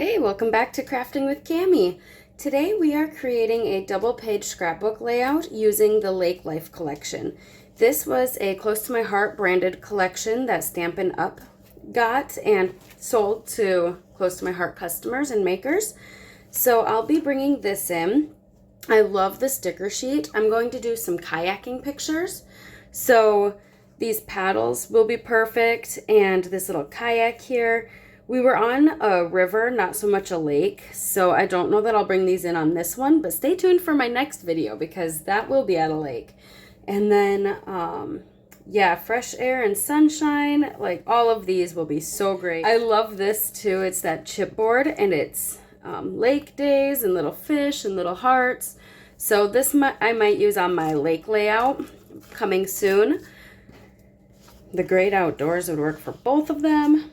Hey, welcome back to Crafting with Cami. Today we are creating a double-page scrapbook layout using the Lake Life collection. This was a close to my heart branded collection that Stampin' Up! Got and sold to close to my heart customers and makers. So I'll be bringing this in. I love the sticker sheet. I'm going to do some kayaking pictures. So these paddles will be perfect, and this little kayak here. We were on a river, not so much a lake, so I don't know that I'll bring these in on this one, but stay tuned for my next video because that will be at a lake. And then, yeah, fresh air and sunshine, like all of these will be so great. I love this too. It's that chipboard, and it's lake days and little fish and little hearts. So this I might use on my lake layout coming soon. The great outdoors would work for both of them.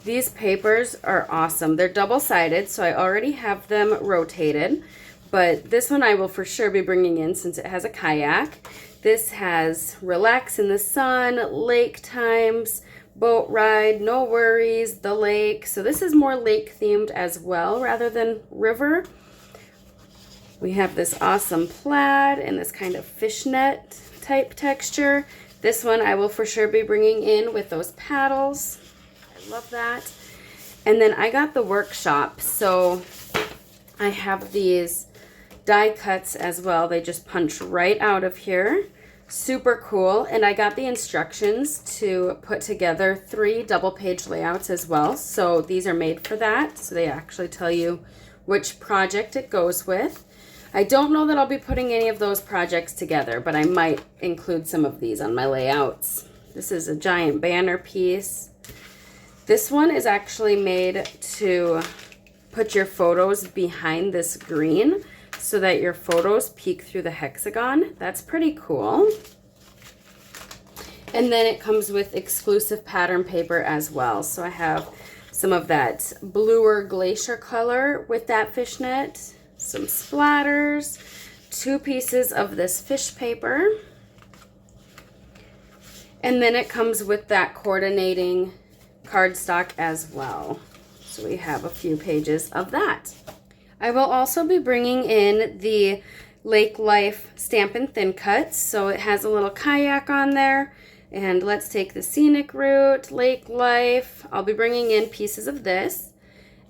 These papers are awesome. They're double-sided, so I already have them rotated, but this one I will for sure be bringing in since it has a kayak. This has relax in the sun, lake times, boat ride, no worries, the lake. So this is more lake themed as well rather than river. We have this awesome plaid and this kind of fishnet type texture. This one I will for sure be bringing in with those paddles. Love that. And then I got the workshop, so I have these die cuts as well. They just punch right out of here. Super cool. And I got the instructions to put together 3 double-page layouts as well. So these are made for that. So they actually tell you which project it goes with. I don't know that I'll be putting any of those projects together, but I might include some of these on my layouts. This is a giant banner piece. This one is actually made to put your photos behind this green so that your photos peek through the hexagon. That's pretty cool. And then it comes with exclusive pattern paper as well. So I have some of that bluer glacier color with that fishnet, some splatters, 2 pieces of this fish paper. And then it comes with that coordinating cardstock as well. So we have a few pages of that. I will also be bringing in the Lake Life Stampin' Thin Cuts. So it has a little kayak on there. And let's take the scenic route, Lake Life. I'll be bringing in pieces of this.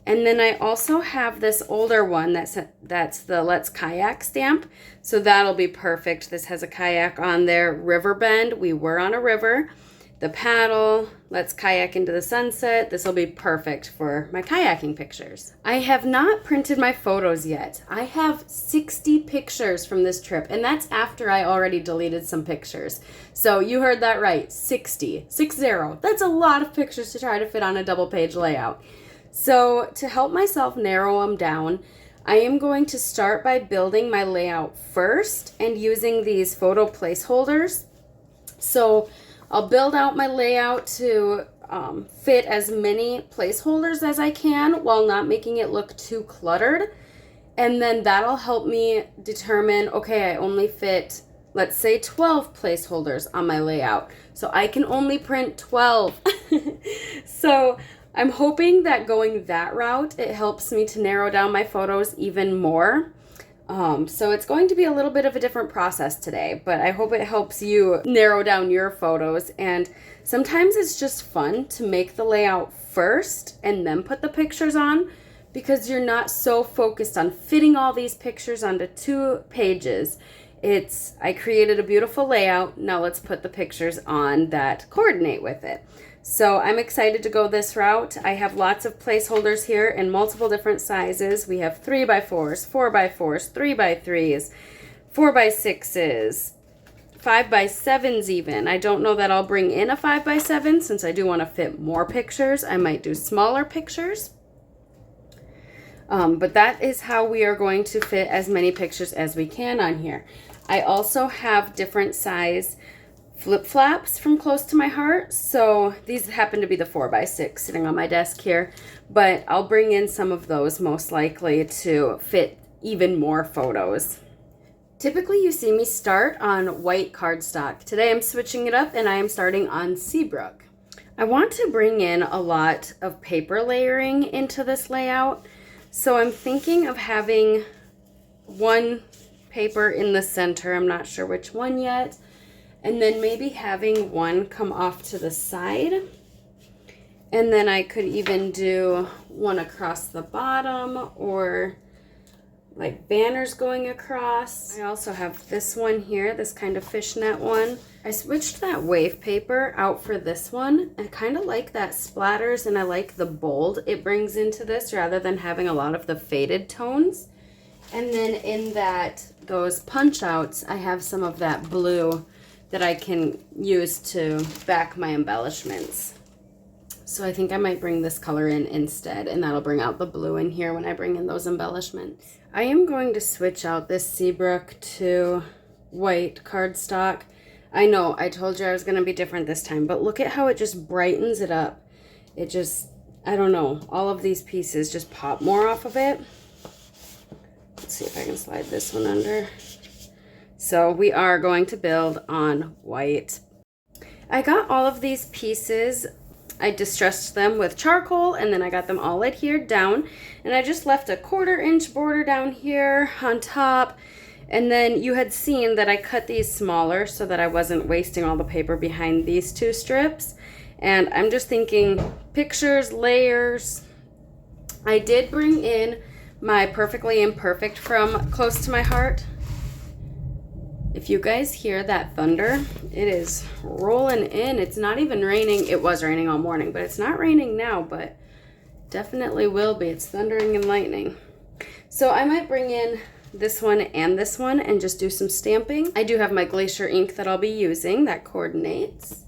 And then I also have this older one that's the Let's Kayak stamp. So that'll be perfect. This has a kayak on there. River Bend. We were on a river. The paddle, let's kayak into the sunset. This will be perfect for my kayaking pictures. I have not printed my photos yet. I have 60 pictures from this trip, and that's after I already deleted some pictures. So you heard that right, 60, 60. That's a lot of pictures to try to fit on a double page layout. So to help myself narrow them down, I am going to start by building my layout first and using these photo placeholders. So I'll build out my layout to fit as many placeholders as I can while not making it look too cluttered. And then that'll help me determine, okay, I only fit, let's say 12 placeholders on my layout. So I can only print 12. So I'm hoping that going that route, it helps me to narrow down my photos even more. So it's going to be a little bit of a different process today, but I hope it helps you narrow down your photos. And sometimes it's just fun to make the layout first and then put the pictures on, because you're not so focused on fitting all these pictures onto 2 pages. I created a beautiful layout. Now let's put the pictures on that coordinate with it. So I'm excited to go this route. I have lots of placeholders here in multiple different sizes. We have 3x4s, 4x4s, 3x3s, 4x6s, 5x7s even. I don't know that I'll bring in a 5x7 since I do want to fit more pictures. I might do smaller pictures. But that is how we are going to fit as many pictures as we can on here. I also have different size flip-flaps from close to my heart. So these happen to be the 4x6 sitting on my desk here, but I'll bring in some of those most likely to fit even more photos. Typically you see me start on white cardstock. Today I'm switching it up and I am starting on Seabrook. I want to bring in a lot of paper layering into this layout. So I'm thinking of having one paper in the center. I'm not sure which one yet. And then maybe having one come off to the side. And then I could even do one across the bottom or like banners going across. I also have this one here, this kind of fishnet one. I switched that wave paper out for this one. I kind of like that splatters and I like the bold it brings into this rather than having a lot of the faded tones. And then in those punch outs, I have some of that blue that I can use to back my embellishments. So I think I might bring this color in instead, and that'll bring out the blue in here when I bring in those embellishments. I am going to switch out this Seabrook to white cardstock. I know, I told you I was going to be different this time, but look at how it just brightens it up. It just, I don't know, all of these pieces just pop more off of it. Let's see if I can slide this one under. So we are going to build on white. I got all of these pieces, I distressed them with charcoal, and then I got them all adhered down, and I just left a 1/4 inch border down here on top. And then you had seen that I cut these smaller so that I wasn't wasting all the paper behind these 2 strips. And I'm just thinking pictures, layers. I did bring in my Perfectly Imperfect from Close to My Heart. If you guys hear that thunder, it is rolling in. It's not even raining. It was raining all morning, but it's not raining now, but definitely will be. It's thundering and lightning. So I might bring in this one and just do some stamping. I do have my Glacier ink that I'll be using that coordinates.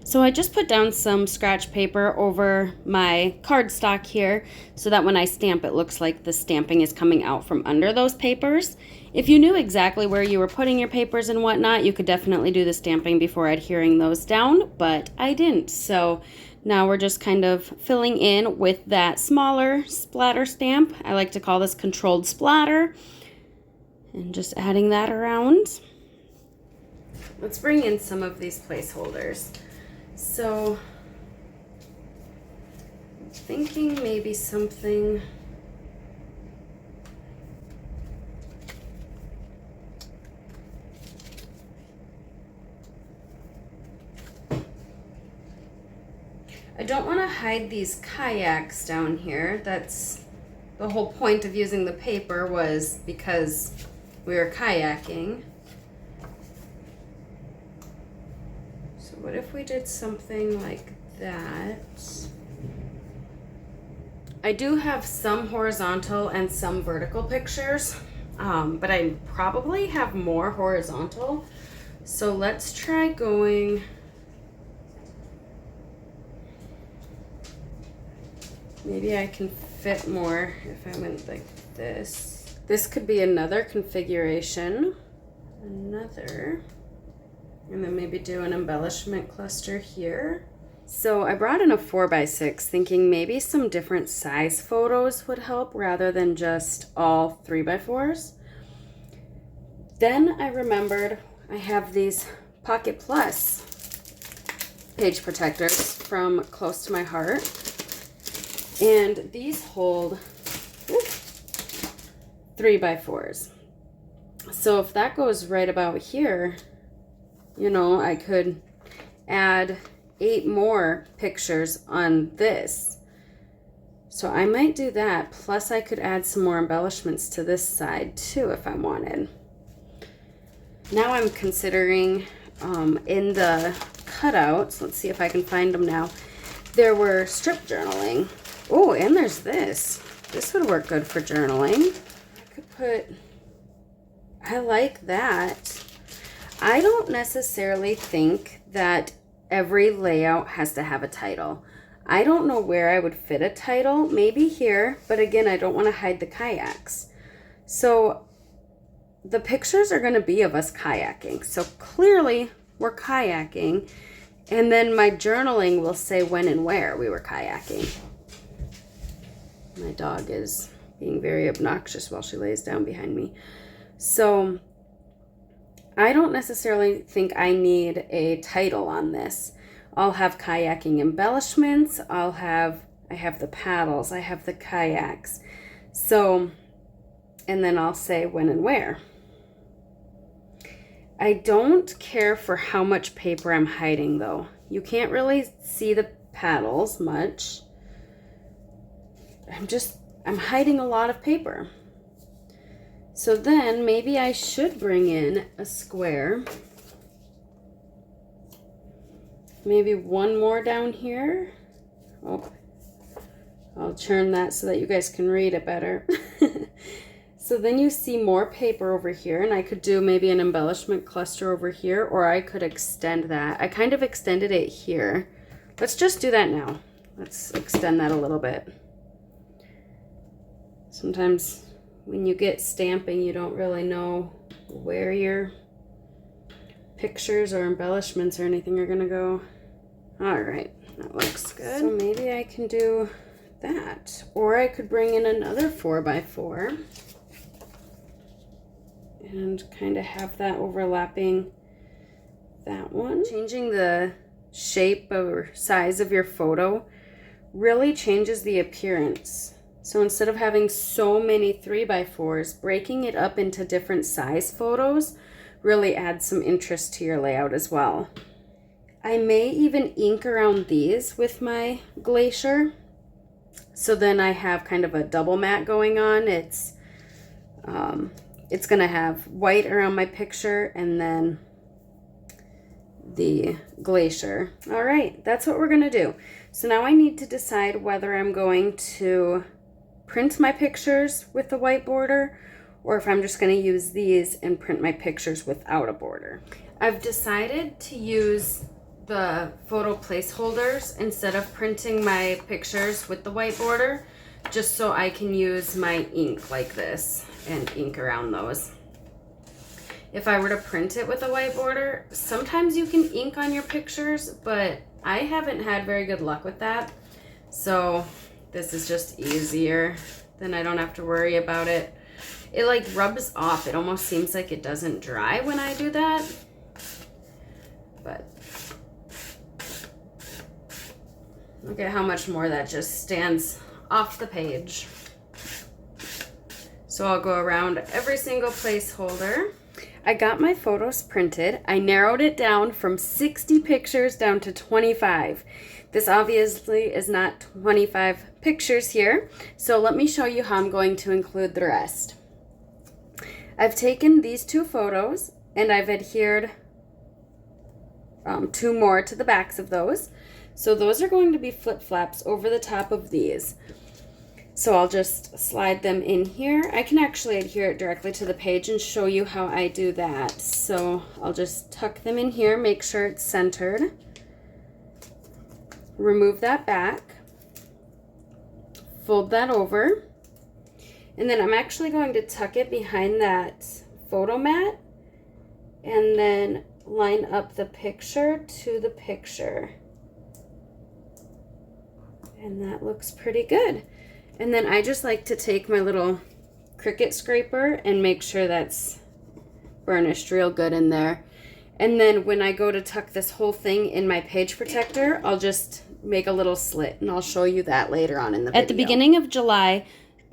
So I just put down some scratch paper over my cardstock here so that when I stamp it looks like the stamping is coming out from under those papers. If you knew exactly where you were putting your papers and whatnot, you could definitely do the stamping before adhering those down, but I didn't. So now we're just kind of filling in with that smaller splatter stamp. I like to call this controlled splatter. And just adding that around. Let's bring in some of these placeholders. So I'm thinking maybe something I don't want to hide these kayaks down here. That's the whole point of using the paper, was because we were kayaking. So what if we did something like that? I do have some horizontal and some vertical pictures, but I probably have more horizontal. So let's try going. Maybe I can fit more if I went like this. This could be another configuration. And then maybe do an embellishment cluster here. So I brought in a 4x6 thinking maybe some different size photos would help rather than just all 3x4s. Then I remembered I have these Pocket Plus page protectors from Close to My Heart. And these hold 3x4s. So if that goes right about here, you know, I could add 8 more pictures on this. So I might do that. Plus I could add some more embellishments to this side too if I wanted. Now I'm considering in the cutouts, let's see if I can find them now, there were strip journaling. Oh, and there's this. This would work good for journaling. I could put, I like that. I don't necessarily think that every layout has to have a title. I don't know where I would fit a title, maybe here, but again, I don't want to hide the kayaks. So the pictures are going to be of us kayaking. So clearly we're kayaking, and then my journaling will say when and where we were kayaking. My dog is being very obnoxious while she lays down behind me. So I don't necessarily think I need a title on this, I'll have kayaking embellishments. I have the paddles, I have the kayaks. So, and then I'll say when and where. I don't care for how much paper I'm hiding though. You can't really see the paddles much. I'm hiding a lot of paper. So then maybe I should bring in a square. Maybe one more down here. Oh, I'll turn that so that you guys can read it better. So then you see more paper over here, and I could do maybe an embellishment cluster over here, or I could extend that. I kind of extended it here. Let's just do that now. Let's extend that a little bit. Sometimes when you get stamping, you don't really know where your pictures or embellishments or anything are gonna go. All right, that looks good. So maybe I can do that, or I could bring in another 4x4 and kind of have that overlapping that one. Changing the shape or size of your photo really changes the appearance. So instead of having so many 3x4s, breaking it up into different size photos really adds some interest to your layout as well. I may even ink around these with my glacier. So then I have kind of a double mat going on. It's gonna have white around my picture and then the glacier. All right, that's what we're gonna do. So now I need to decide whether I'm going to print my pictures with the white border or if I'm just gonna use these and print my pictures without a border. I've decided to use the photo placeholders instead of printing my pictures with the white border, just so I can use my ink like this and ink around those. If I were to print it with a white border, sometimes you can ink on your pictures, but I haven't had very good luck with that. So this is just easier. Then I don't have to worry about it. It like rubs off. It almost seems like it doesn't dry when I do that. But look at how much more that just stands off the page. So I'll go around every single placeholder. I got my photos printed. I narrowed it down from 60 pictures down to 25. This obviously is not 25 pictures here, so let me show you how I'm going to include the rest. I've taken these two photos and I've adhered 2 more to the backs of those. So those are going to be flip-flaps over the top of these. So I'll just slide them in here. I can actually adhere it directly to the page and show you how I do that. So I'll just tuck them in here, make sure it's centered. Remove that back. Fold that over. And then I'm actually going to tuck it behind that photo mat and then line up the picture to the picture. And that looks pretty good. And then I just like to take my little Cricut scraper and make sure that's burnished real good in there. And then when I go to tuck this whole thing in my page protector, I'll just make a little slit, and I'll show you that later on in the video. At the beginning of July,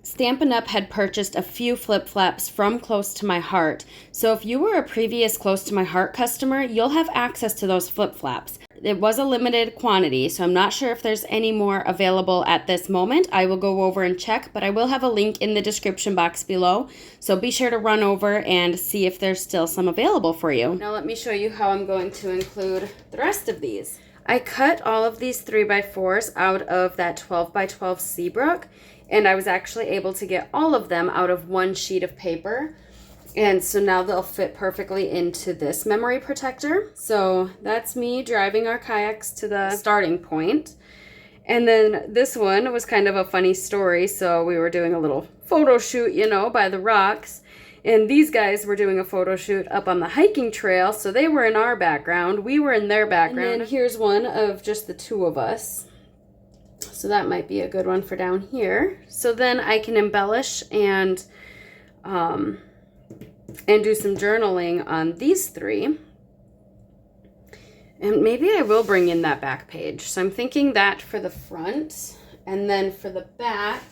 Stampin' Up! Had purchased a few flip-flaps from Close to My Heart. So if you were a previous Close to My Heart customer, you'll have access to those flip-flaps. It was a limited quantity, so I'm not sure if there's any more available at this moment. I will go over and check, but I will have a link in the description box below. So be sure to run over and see if there's still some available for you. Now let me show you how I'm going to include the rest of these. I cut all of these 3x4s out of that 12x12 Seabrook, and I was actually able to get all of them out of one sheet of paper. And so now they'll fit perfectly into this memory protector. So that's me driving our kayaks to the starting point. And then this one was kind of a funny story. So we were doing a little photo shoot, you know, by the rocks. And these guys were doing a photo shoot up on the hiking trail. So they were in our background. We were in their background. And then here's one of just the two of us. So that might be a good one for down here. So then I can embellish and do some journaling on these three. And maybe I will bring in that back page. So I'm thinking that for the front, and then for the back,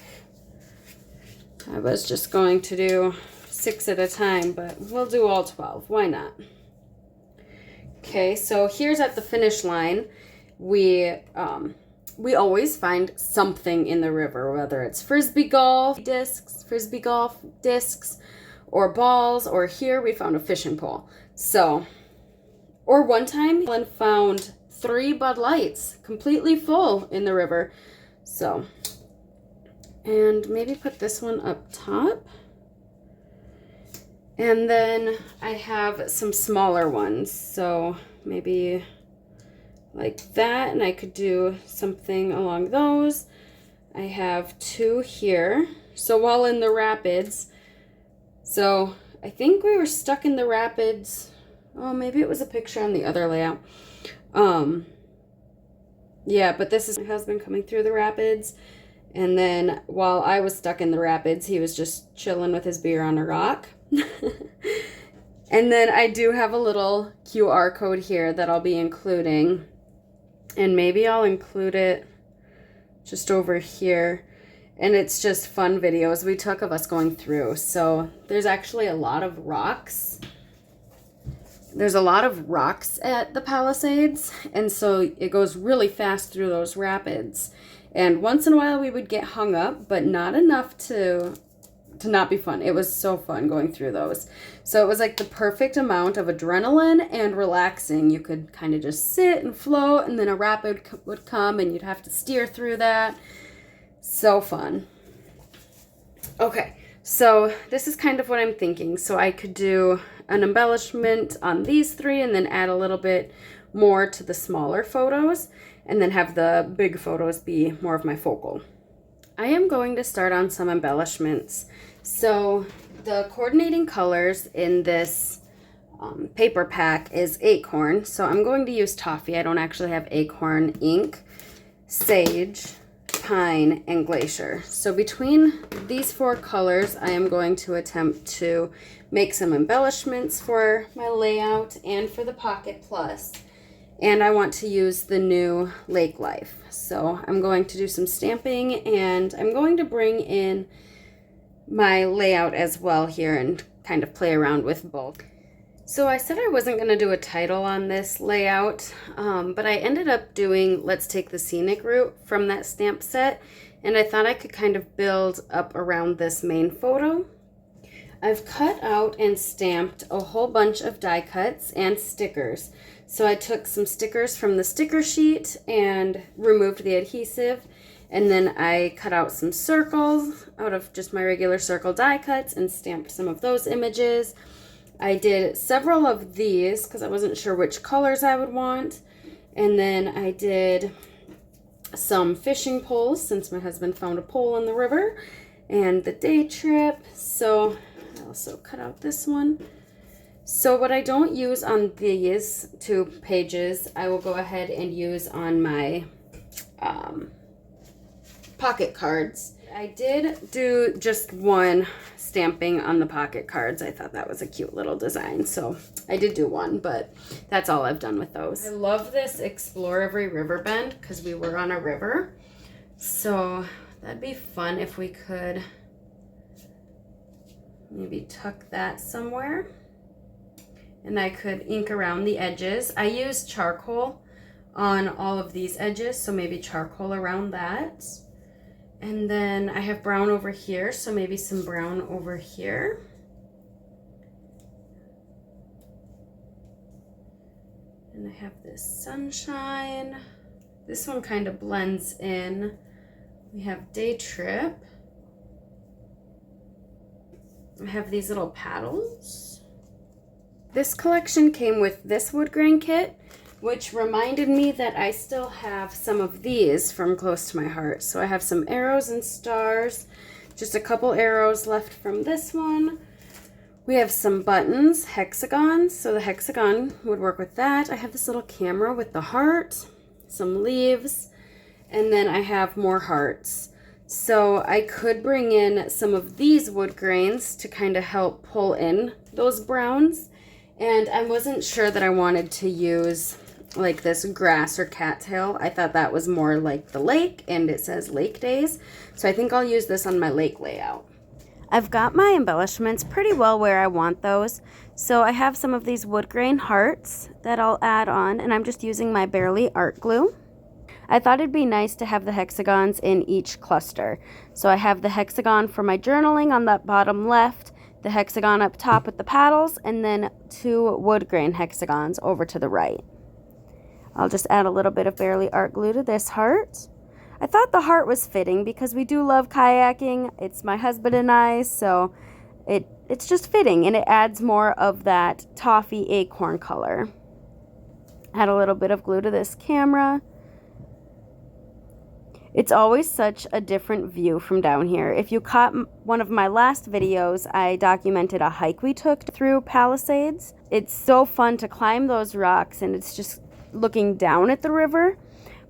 I was just going to do 6 at a time, but we'll do all 12. Why not? Okay, so here's at the finish line. We always find something in the river, whether it's frisbee golf discs, or balls, or here we found a fishing pole. So, or one time Ellen found 3 Bud Lights completely full in the river. So, and maybe put this one up top. And then I have some smaller ones, so maybe like that, and I could do something along those. I have 2 here. So while in the rapids, so I think we were stuck in the rapids. Oh, maybe it was a picture on the other layout. Yeah, but this is my husband coming through the rapids. And then while I was stuck in the rapids, he was just chilling with his beer on a rock. And then I do have a little QR code here that I'll be including. And maybe I'll include it just over here. And it's just fun videos we took of us going through. So there's actually a lot of rocks. There's a lot of rocks at the Palisades. And so it goes really fast through those rapids. And once in a while we would get hung up, but not enough to not be fun. It was so fun going through those. So it was like the perfect amount of adrenaline and relaxing. You could kind of just sit and float, and then a rapid would come and you'd have to steer through that. So fun. Okay, so this is kind of what I'm thinking. So I could do an embellishment on these 3 and then add a little bit more to the smaller photos, and then have the big photos be more of my focal. I am going to start on some embellishments. So the coordinating colors in this paper pack is acorn. So I'm going to use toffee. I don't actually have acorn ink, sage, pine, and glacier. So between these 4 colors, I am going to attempt to make some embellishments for my layout and for the Pocket Plus. And I want to use the new Lake Life. So I'm going to do some stamping, and I'm going to bring in my layout as well here and kind of play around with both. So I said I wasn't going to do a title on this layout, but I ended up doing Let's Take the Scenic Route from that stamp set, and I thought I could kind of build up around this main photo. I've cut out and stamped a whole bunch of die cuts and stickers. So I took some stickers from the sticker sheet and removed the adhesive, and then I cut out some circles out of just my regular circle die cuts and stamped some of those images. I did several of these because I wasn't sure which colors I would want, and then I did some fishing poles since my husband found a pole in the river, and the day trip. So I also cut out this one. So what I don't use on these 2 pages, I will go ahead and use on my pocket cards. I did do just one stamping on the pocket cards. I thought that was a cute little design, so I did do one, but that's all I've done with those. I love this Explore Every River Bend because we were on a river, so that'd be fun if we could maybe tuck that somewhere. And I could ink around the edges. I used charcoal on all of these edges, so maybe charcoal around that. And then I have brown over here, so maybe some brown over here. And I have this sunshine. This one kind of blends in. We have day trip. I have these little paddles. This collection came with this wood grain kit, which reminded me that I still have some of these from Close to My Heart. So I have some arrows and stars, just a couple arrows left from this one. We have some buttons, hexagons, so the hexagon would work with that. I have this little camera with the heart, some leaves, and then I have more hearts. So I could bring in some of these wood grains to kind of help pull in those browns. And I wasn't sure that I wanted to use like this grass or cattail. I thought that was more like the lake, and it says lake days. So I think I'll use this on my lake layout. I've got my embellishments pretty well where I want those. So I have some of these wood grain hearts that I'll add on, and I'm just using my Barely art glue. I thought it'd be nice to have the hexagons in each cluster. So I have the hexagon for my journaling on the bottom left, the hexagon up top with the paddles, and then 2 wood grain hexagons over to the right. I'll just add a little bit of Barely art glue to this heart. I thought the heart was fitting because we do love kayaking. It's my husband and I, so it's just fitting, and it adds more of that toffee acorn color. Add a little bit of glue to this camera. It's always such a different view from down here. If you caught one of my last videos, I documented a hike we took through Palisades. It's so fun to climb those rocks, and it's just looking down at the river.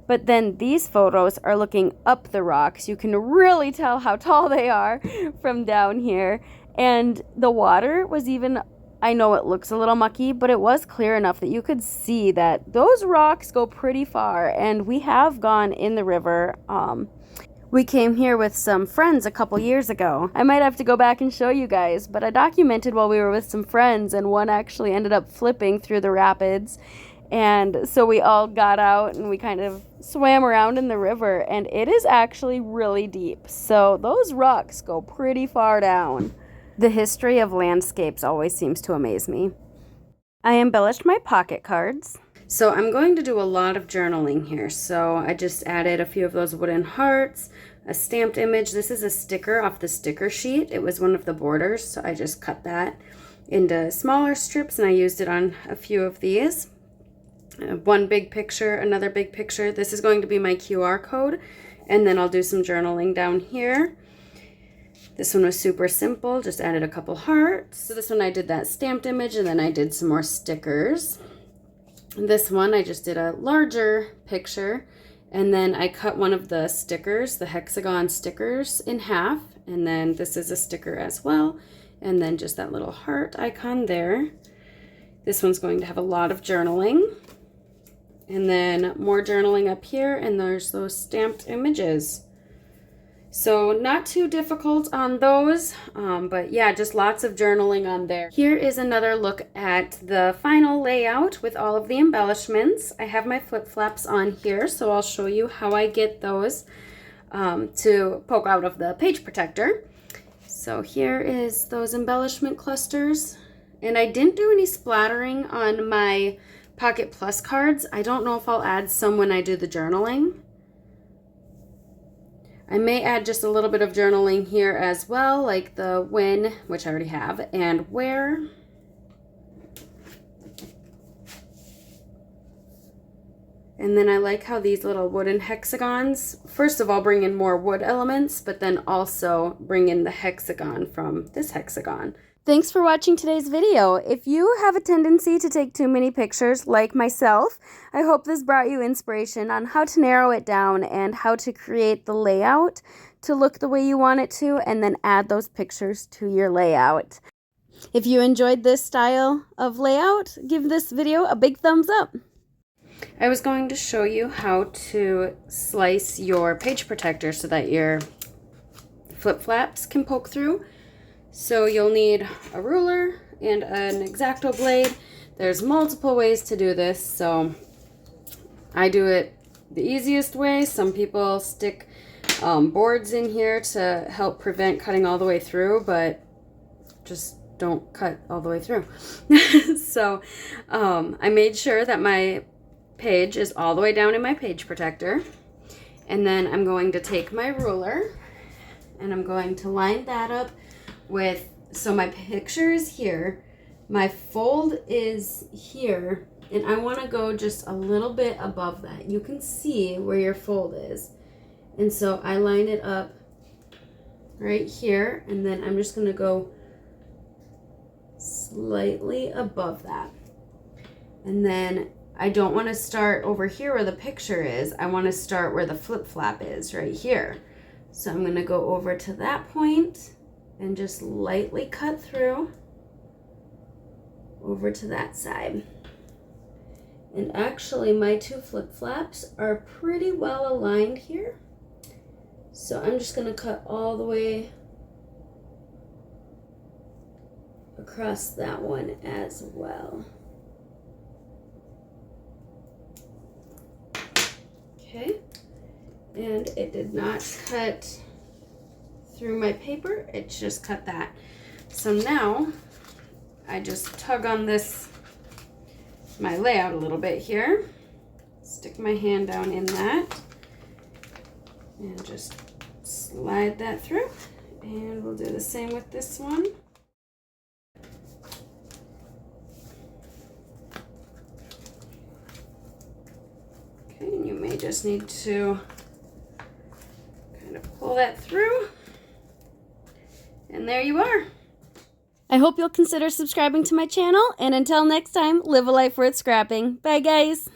But then these photos are looking up the rocks. You can really tell how tall they are from down here. And the water was even, I know it looks a little mucky, but it was clear enough that you could see that those rocks go pretty far. And we have gone in the river. We came here with some friends a couple years ago. I might have to go back and show you guys, but I documented while we were with some friends, and one actually ended up flipping through the rapids. And so we all got out and we kind of swam around in the river, and it is actually really deep. So those rocks go pretty far down. The history of landscapes always seems to amaze me. I embellished my pocket cards. So I'm going to do a lot of journaling here. So I just added a few of those wooden hearts, a stamped image. This is a sticker off the sticker sheet. It was one of the borders, so I just cut that into smaller strips, and I used it on a few of these. One big picture, another big picture. This is going to be my QR code, and then I'll do some journaling down here. This one was super simple, just added a couple hearts. So this one I did that stamped image, and then I did some more stickers. This one I just did a larger picture, and then I cut one of the stickers, the hexagon stickers, in half, and then this is a sticker as well, and then just that little heart icon there. This one's going to have a lot of journaling. And then more journaling up here, and there's those stamped images. So not too difficult on those, but yeah, just lots of journaling on there. Here is another look at the final layout with all of the embellishments. I have my flip-flaps on here, so I'll show you how I get those to poke out of the page protector. So here is those embellishment clusters. And I didn't do any splattering on my Pocket Plus cards. I don't know if I'll add some when I do the journaling. I may add just a little bit of journaling here as well, like the when, which I already have, and where. And then I like how these little wooden hexagons, first of all, bring in more wood elements, but then also bring in the hexagon from this hexagon. Thanks for watching today's video. If you have a tendency to take too many pictures like myself, I hope this brought you inspiration on how to narrow it down and how to create the layout to look the way you want it to, and then add those pictures to your layout. If you enjoyed this style of layout, give this video a big thumbs up. I was going to show you how to slice your page protector so that your flip-flaps can poke through. So you'll need a ruler and an X-Acto blade. There's multiple ways to do this, so I do it the easiest way. Some people stick boards in here to help prevent cutting all the way through, but just don't cut all the way through. So I made sure that my page is all the way down in my page protector, and then I'm going to take my ruler and I'm going to line that up with, so my picture is here, my fold is here, and I want to go just a little bit above that. You can see where your fold is, and so I line it up right here, and then I'm just going to go slightly above that. And then I don't want to start over here where the picture is. I want to start where the flip-flap is, right here. So I'm going to go over to that point and just lightly cut through over to that side. And actually my two flip-flaps are pretty well aligned here. So I'm just going to cut all the way across that one as well. Okay, and it did not cut through my paper, it just cut that. So now I just tug on this, my layout a little bit here, stick my hand down in that, and just slide that through. And we'll do the same with this one. Okay, and you may just need to kind of pull that through. And there you are. I hope you'll consider subscribing to my channel, and until next time, live a life worth scrapping. Bye, guys.